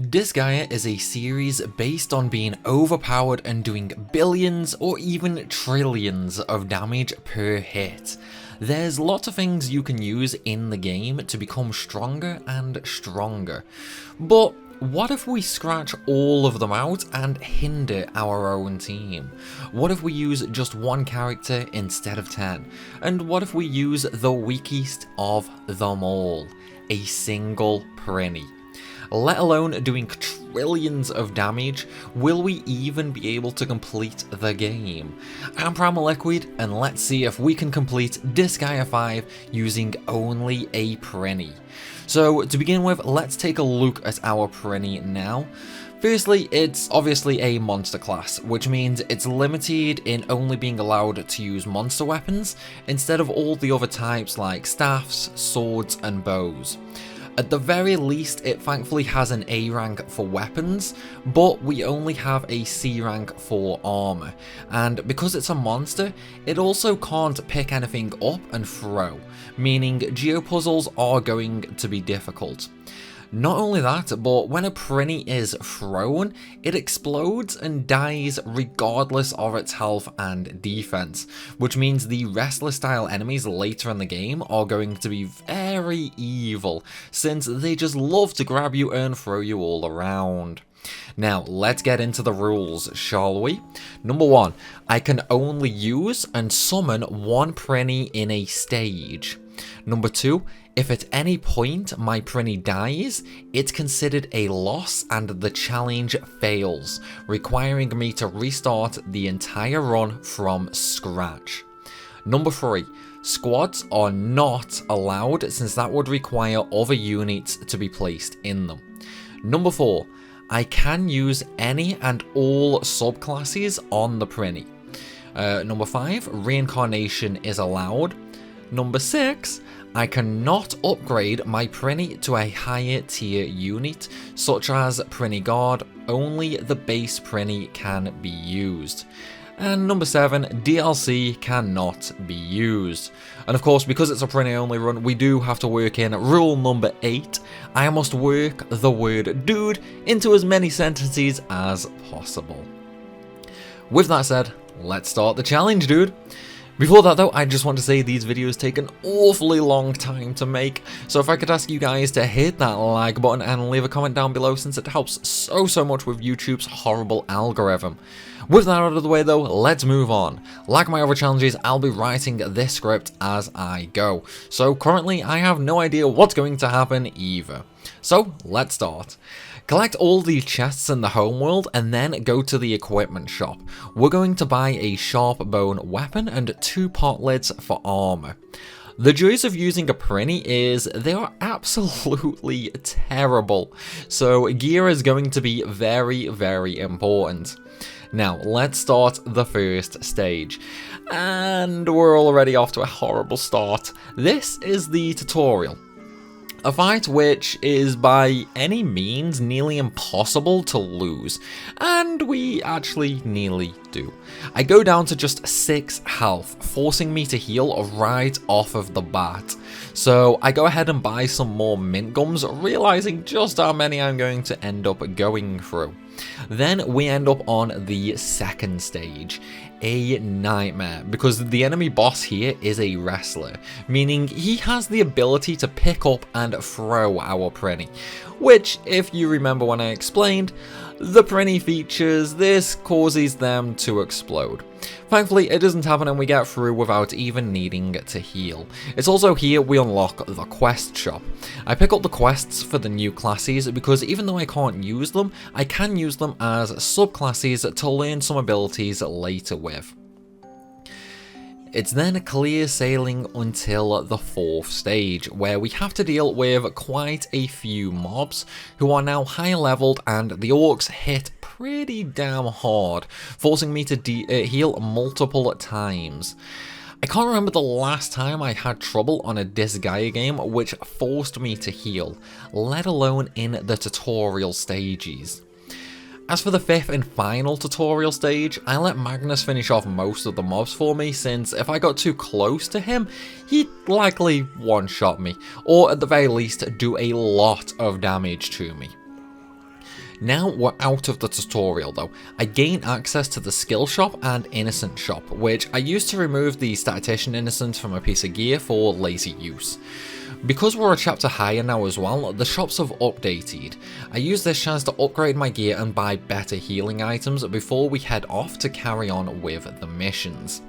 Disgaea is a series based on being overpowered and doing billions or even trillions of damage per hit. There's lots of things you can use in the game to become stronger and stronger, but what if we scratch all of them out and hinder our own team? What if we use just one character instead of 10? And what if we use the weakest of them all? A single Prinny. Let alone doing trillions of damage, will we even be able to complete the game? I'm Primalliquid, and let's see if we can complete Disgaea 5 using only a Prinny. So to begin with, let's take a look at our Prinny now. Firstly, it's obviously a monster class, which means it's limited in only being allowed to use monster weapons, instead of all the other types like staffs, swords and bows. At the very least, it thankfully has an A rank for weapons, but we only have a C rank for armor, and because it's a monster, it also can't pick anything up and throw, meaning geopuzzles are going to be difficult. Not only that, but when a Prinny is thrown, it explodes and dies regardless of its health and defense, which means the wrestler style enemies later in the game are going to be very evil, since they just love to grab you and throw you all around. Now, let's get into the rules, shall we? Number 1, I can only use and summon one Prinny in a stage. Number 2, if at any point my Prinny dies, it's considered a loss and the challenge fails, requiring me to restart the entire run from scratch. Number 3, squads are not allowed since that would require other units to be placed in them. Number 4, I can use any and all subclasses on the Prinny. Number 5, reincarnation is allowed. Number 6, I cannot upgrade my Prinny to a higher tier unit, such as Prinny Guard, only the base Prinny can be used. And number 7, DLC cannot be used. And of course, because it's a Prinny only run, we do have to work in rule number 8. I must work the word dude into as many sentences as possible. With that said, let's start the challenge, dude. Before that though, I just want to say these videos take an awfully long time to make, so if I could ask you guys to hit that like button and leave a comment down below, since it helps so much with YouTube's horrible algorithm. With that out of the way though, let's move on. Like my other challenges, I'll be writing this script as I go, so currently I have no idea what's going to happen either. So let's start. Collect all the chests in the homeworld and then go to the equipment shop. We're going to buy a sharp bone weapon and 2 pot lids for armor. The joys of using a Prinny is they are absolutely terrible, so gear is going to be very important. Now let's start the first stage, and we're already off to a horrible start. This is the tutorial. A fight which is by any means nearly impossible to lose, and we actually nearly do. I go down to just 6 health, forcing me to heal right off of the bat. So I go ahead and buy some more mint gums, realizing just how many I'm going to end up going through. Then we end up on the second stage, a nightmare, because the enemy boss here is a wrestler, meaning he has the ability to pick up and throw our Prinny, which, if you remember when I explained, the Prinny features, this causes them to explode. Thankfully, it doesn't happen and we get through without even needing to heal. It's also here we unlock the quest shop. I pick up the quests for the new classes because even though I can't use them, I can use them as subclasses to learn some abilities later with. It's then clear sailing until the 4th stage, where we have to deal with quite a few mobs who are now high leveled, and the orcs hit pretty damn hard, forcing me to heal multiple times. I can't remember the last time I had trouble on a Disgaea game which forced me to heal, let alone in the tutorial stages. As for the 5th and final tutorial stage, I let Magnus finish off most of the mobs for me, since if I got too close to him, he'd likely one-shot me, or at the very least do a lot of damage to me. Now we're out of the tutorial though. I gain access to the skill shop and innocent shop, which I used to remove the statistician innocence from a piece of gear for lazy use. Because we're a chapter higher now as well, the shops have updated. I use this chance to upgrade my gear and buy better healing items before we head off to carry on with the missions.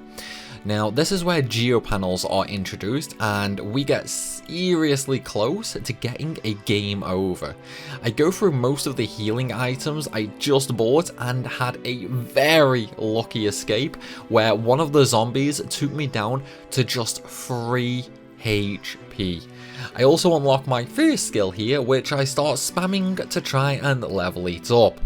Now, this is where geopanels are introduced, and we get seriously close to getting a game over. I go through most of the healing items I just bought and had a very lucky escape where one of the zombies took me down to just 3 HP. I also unlock my first skill here, which I start spamming to try and level it up.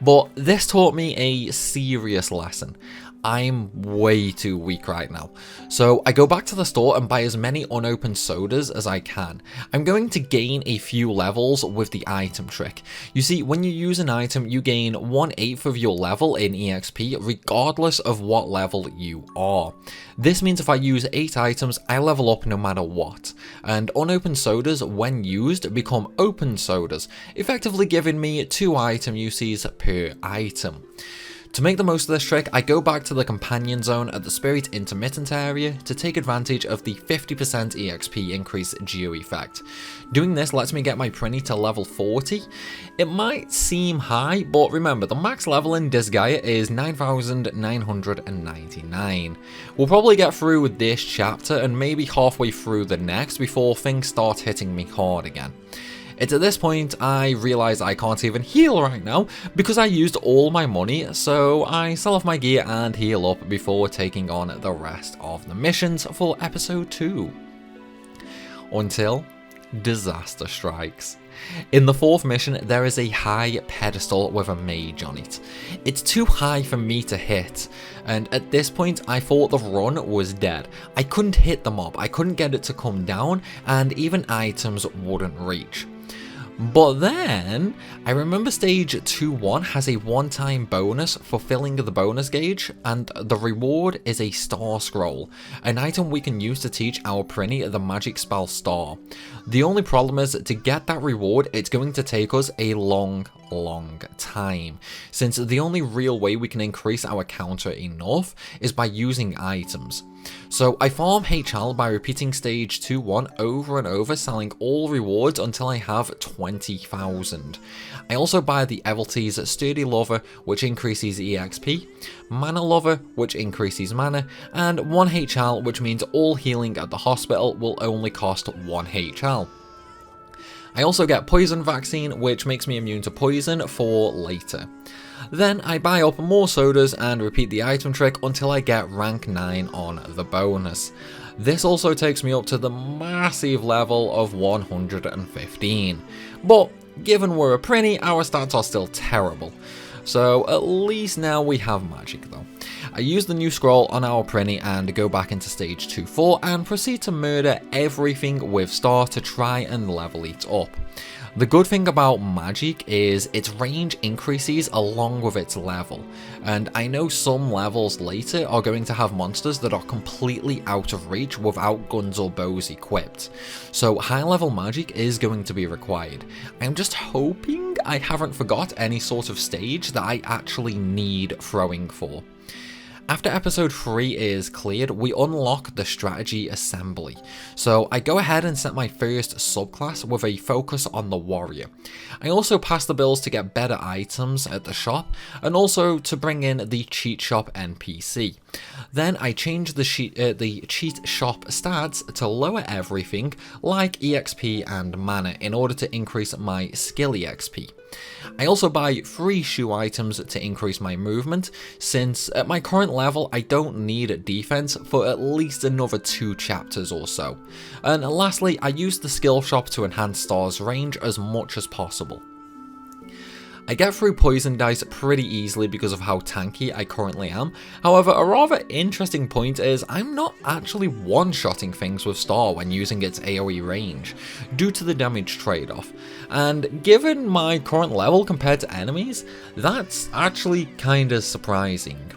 But this taught me a serious lesson. I'm way too weak right now. So I go back to the store and buy as many unopened sodas as I can. I'm going to gain a few levels with the item trick. You see, when you use an item, you gain 1/8 of your level in EXP regardless of what level you are. This means if I use 8 items, I level up no matter what. And unopened sodas, when used, become open sodas, effectively giving me 2 item uses per item. To make the most of this trick, I go back to the companion zone at the Spirit Intermittent area to take advantage of the 50% EXP increase geo effect. Doing this lets me get my Prinny to level 40. It might seem high, but remember, the max level in Disgaea is 9,999. We'll probably get through with this chapter and maybe halfway through the next before things start hitting me hard again. It's at this point I realise I can't even heal right now because I used all my money, so I sell off my gear and heal up before taking on the rest of the missions for episode 2. Until disaster strikes. In the 4th mission, there is a high pedestal with a mage on it. It's too high for me to hit, and at this point I thought the run was dead. I couldn't hit the mob, I couldn't get it to come down, and even items wouldn't reach. But then, I remember stage 2-1 has a one-time bonus for filling the bonus gauge, and the reward is a star scroll, an item we can use to teach our Prinny the magic spell star. The only problem is, to get that reward, it's going to take us a long time, since the only real way we can increase our counter enough is by using items. So I farm HL by repeating stage 2-1 over and over, selling all rewards until I have 20,000. I also buy the Evelty's Sturdy Lover, which increases EXP, Mana Lover, which increases mana, and 1 HL, which means all healing at the hospital will only cost 1 HL. I also get Poison Vaccine, which makes me immune to poison for later. Then I buy up more sodas and repeat the item trick until I get rank 9 on the bonus. This also takes me up to the massive level of 115. But given we're a Prinny, our stats are still terrible. So at least now we have magic though. I use the new scroll on our Prinny and go back into stage 2-4 and proceed to murder everything with star to try and level it up. The good thing about magic is its range increases along with its level, and I know some levels later are going to have monsters that are completely out of reach without guns or bows equipped, so high level magic is going to be required. I'm just hoping I haven't forgot any sort of stage that I actually need throwing for. After episode 3 is cleared, we unlock the strategy assembly. So I go ahead and set my first subclass with a focus on the warrior. I also pass the bills to get better items at the shop, and also to bring in the cheat shop NPC. Then I change the cheat shop stats to lower everything like EXP and mana in order to increase my skill EXP. I also buy 3 shoe items to increase my movement, since at my current level I don't need defense for at least another 2 chapters or so. And lastly, I use the skill shop to enhance Star's range as much as possible. I get through poison dice pretty easily because of how tanky I currently am. However, a rather interesting point is I'm not actually one-shotting things with Star when using its AoE range, due to the damage trade-off. And given my current level compared to enemies, that's actually kinda surprising.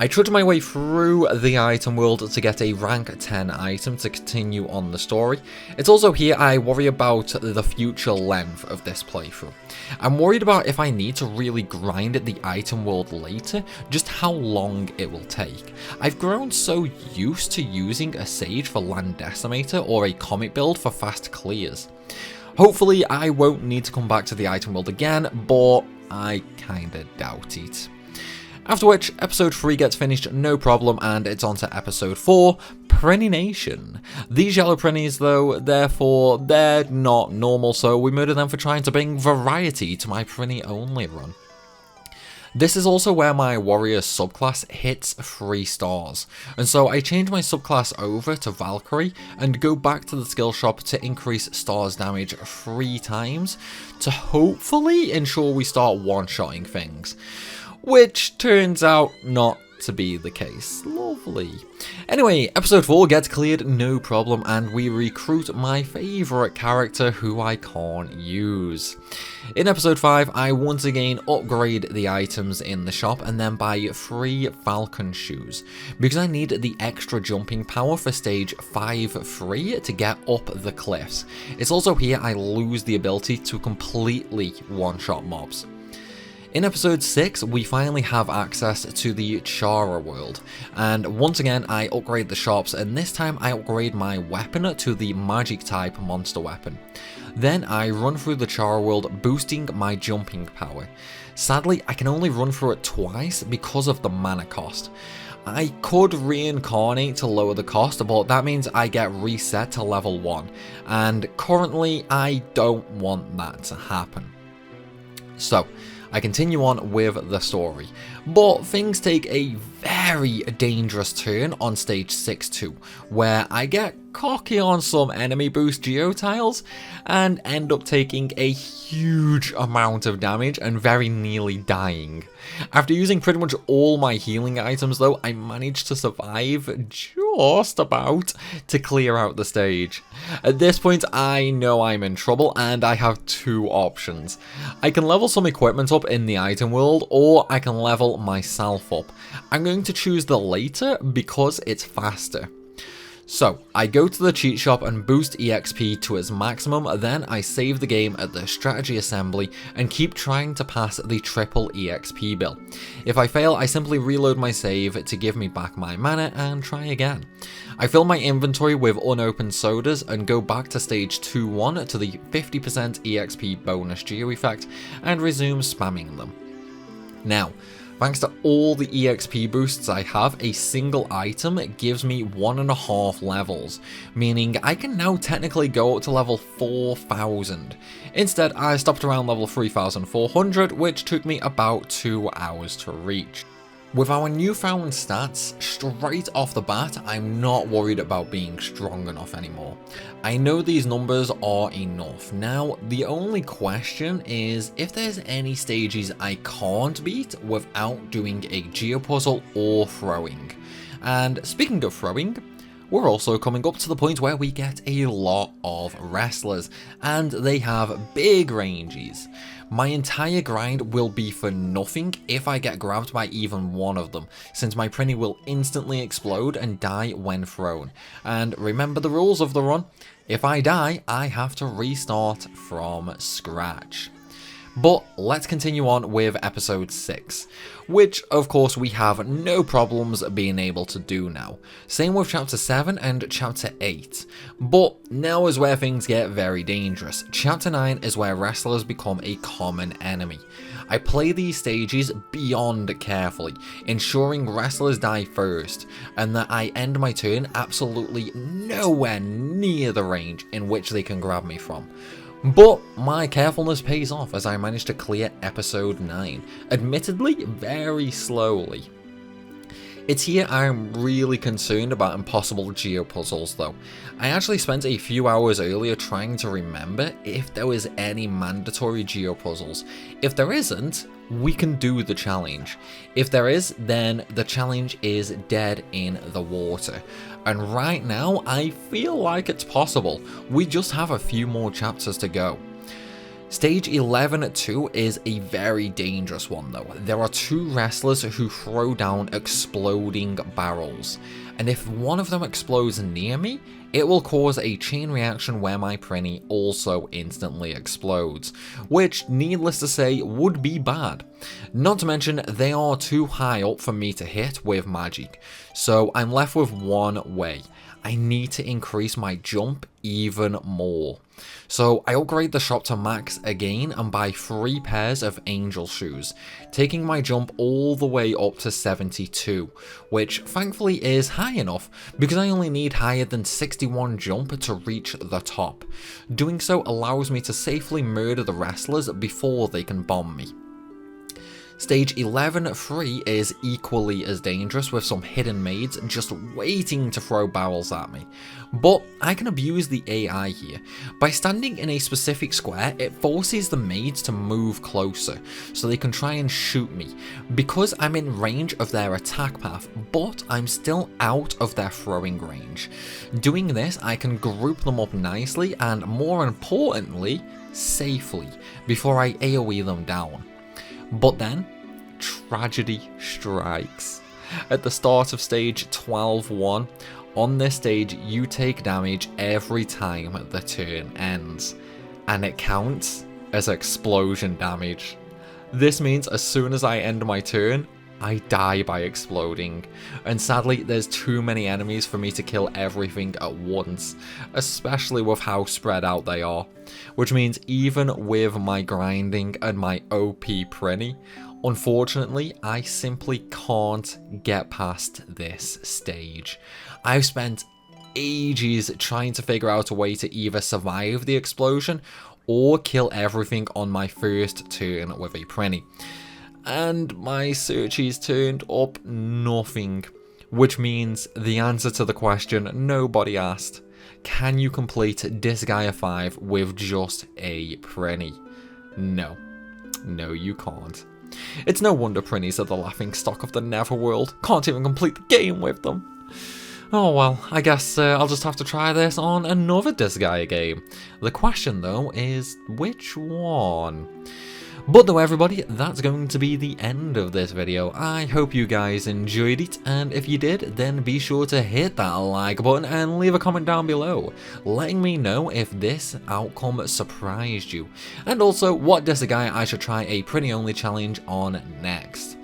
I trudge my way through the item world to get a rank 10 item to continue on the story. It's also here I worry about the future length of this playthrough. I'm worried about if I need to really grind the item world later, just how long it will take. I've grown so used to using a Sage for Land Decimator or a Comet build for fast clears. Hopefully I won't need to come back to the item world again, but I kinda doubt it. After which, episode 3 gets finished no problem, and it's on to episode 4, Prinny Nation. These yellow Prinnies though, they're not normal, so we murder them for trying to bring variety to my Prinny only run. This is also where my warrior subclass hits 3 stars, and so I change my subclass over to Valkyrie and go back to the skill shop to increase stars damage 3 times to hopefully ensure we start one-shotting things. Which turns out not to be the case. Lovely. Anyway, episode 4 gets cleared no problem, and we recruit my favourite character who I can't use. In episode 5, I once again upgrade the items in the shop and then buy 3 falcon shoes, because I need the extra jumping power for stage 5-3 to get up the cliffs. It's also here I lose the ability to completely one-shot mobs. In episode 6, we finally have access to the Chara world, and once again I upgrade the shops, and this time I upgrade my weapon to the magic type monster weapon. Then I run through the Chara world boosting my jumping power. Sadly, I can only run through it twice because of the mana cost. I could reincarnate to lower the cost, but that means I get reset to level 1, and currently I don't want that to happen. So, I continue on with the story, but things take a very dangerous turn on stage 6-2, where I get cocky on some enemy boost geotiles and end up taking a huge amount of damage and very nearly dying. After using pretty much all my healing items though, I managed to survive just about to clear out the stage. At this point I know I'm in trouble and I have 2 options. I can level some equipment up in the item world, or I can level myself up. I'm going to choose the later because it's faster. So, I go to the cheat shop and boost EXP to its maximum, then I save the game at the strategy assembly and keep trying to pass the triple EXP bill. If I fail, I simply reload my save to give me back my mana and try again. I fill my inventory with unopened sodas and go back to stage 2-1 to the 50% EXP bonus geo effect and resume spamming them. Now, thanks to all the EXP boosts I have, a single item gives me 1.5 levels, meaning I can now technically go up to level 4000. Instead, I stopped around level 3400, which took me about 2 hours to reach. With our newfound stats, straight off the bat, I'm not worried about being strong enough anymore. I know these numbers are enough. Now, the only question is if there's any stages I can't beat without doing a geopuzzle or throwing. And speaking of throwing, we're also coming up to the point where we get a lot of wrestlers, and they have big ranges. My entire grind will be for nothing if I get grabbed by even one of them, since my Prinny will instantly explode and die when thrown. And remember the rules of the run, if I die, I have to restart from scratch. But let's continue on with episode 6, which of course we have no problems being able to do now. Same with chapter 7 and chapter 8. But now is where things get very dangerous. Chapter 9 is where wrestlers become a common enemy. I play these stages beyond carefully, ensuring wrestlers die first, and that I end my turn absolutely nowhere near the range in which they can grab me from. But my carefulness pays off as I manage to clear episode 9, admittedly very slowly. It's here I'm really concerned about impossible geopuzzles though. I actually spent a few hours earlier trying to remember if there was any mandatory geopuzzles. If there isn't, we can do the challenge. If there is, then the challenge is dead in the water. And right now, I feel like it's possible. We just have a few more chapters to go. Stage 11-2 is a very dangerous one though. There are two wrestlers who throw down exploding barrels, and if one of them explodes near me, it will cause a chain reaction where my Prinny also instantly explodes, which needless to say would be bad. Not to mention they are too high up for me to hit with magic, so I'm left with one way. I need to increase my jump even more. So I upgrade the shop to max again and buy 3 pairs of angel shoes, taking my jump all the way up to 72, which thankfully is high enough because I only need higher than 61 jump to reach the top. Doing so allows me to safely murder the wrestlers before they can bomb me. Stage 11-3 is equally as dangerous, with some hidden maids just waiting to throw barrels at me. But I can abuse the AI here. By standing in a specific square, it forces the maids to move closer, so they can try and shoot me, because I'm in range of their attack path, but I'm still out of their throwing range. Doing this, I can group them up nicely and, more importantly, safely, before I AoE them down. But then, tragedy strikes. At the start of stage 12-1, on this stage you take damage every time the turn ends, and it counts as explosion damage. This means as soon as I end my turn, I die by exploding, and sadly there's too many enemies for me to kill everything at once, especially with how spread out they are, which means even with my grinding and my OP Prinny, unfortunately I simply can't get past this stage. I've spent ages trying to figure out a way to either survive the explosion or kill everything on my first turn with a Prinny. And my searches turned up nothing, which means the answer to the question nobody asked: can you complete Disgaea 5 with just a Prinny? No, you can't. It's no wonder Prinnies are the laughing stock of the Netherworld. Can't even complete the game with them. Oh well, I guess I'll just have to try this on another Disgaea game. The question though is, which one? But though everybody, that's going to be the end of this video. I hope you guys enjoyed it, and if you did, then be sure to hit that like button and leave a comment down below, letting me know if this outcome surprised you, and also what Disgaea I should try a Prinny only challenge on next.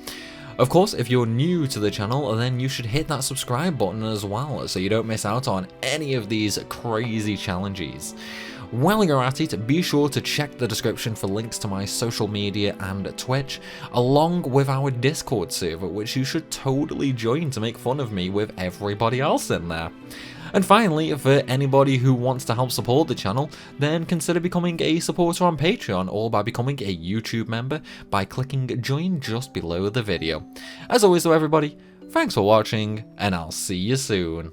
Of course, if you're new to the channel, then you should hit that subscribe button as well, so you don't miss out on any of these crazy challenges. While you're at it, be sure to check the description for links to my social media and Twitch, along with our Discord server, which you should totally join to make fun of me with everybody else in there. And finally, for anybody who wants to help support the channel, then consider becoming a supporter on Patreon or by becoming a YouTube member by clicking join just below the video. As always though everybody, thanks for watching, and I'll see you soon.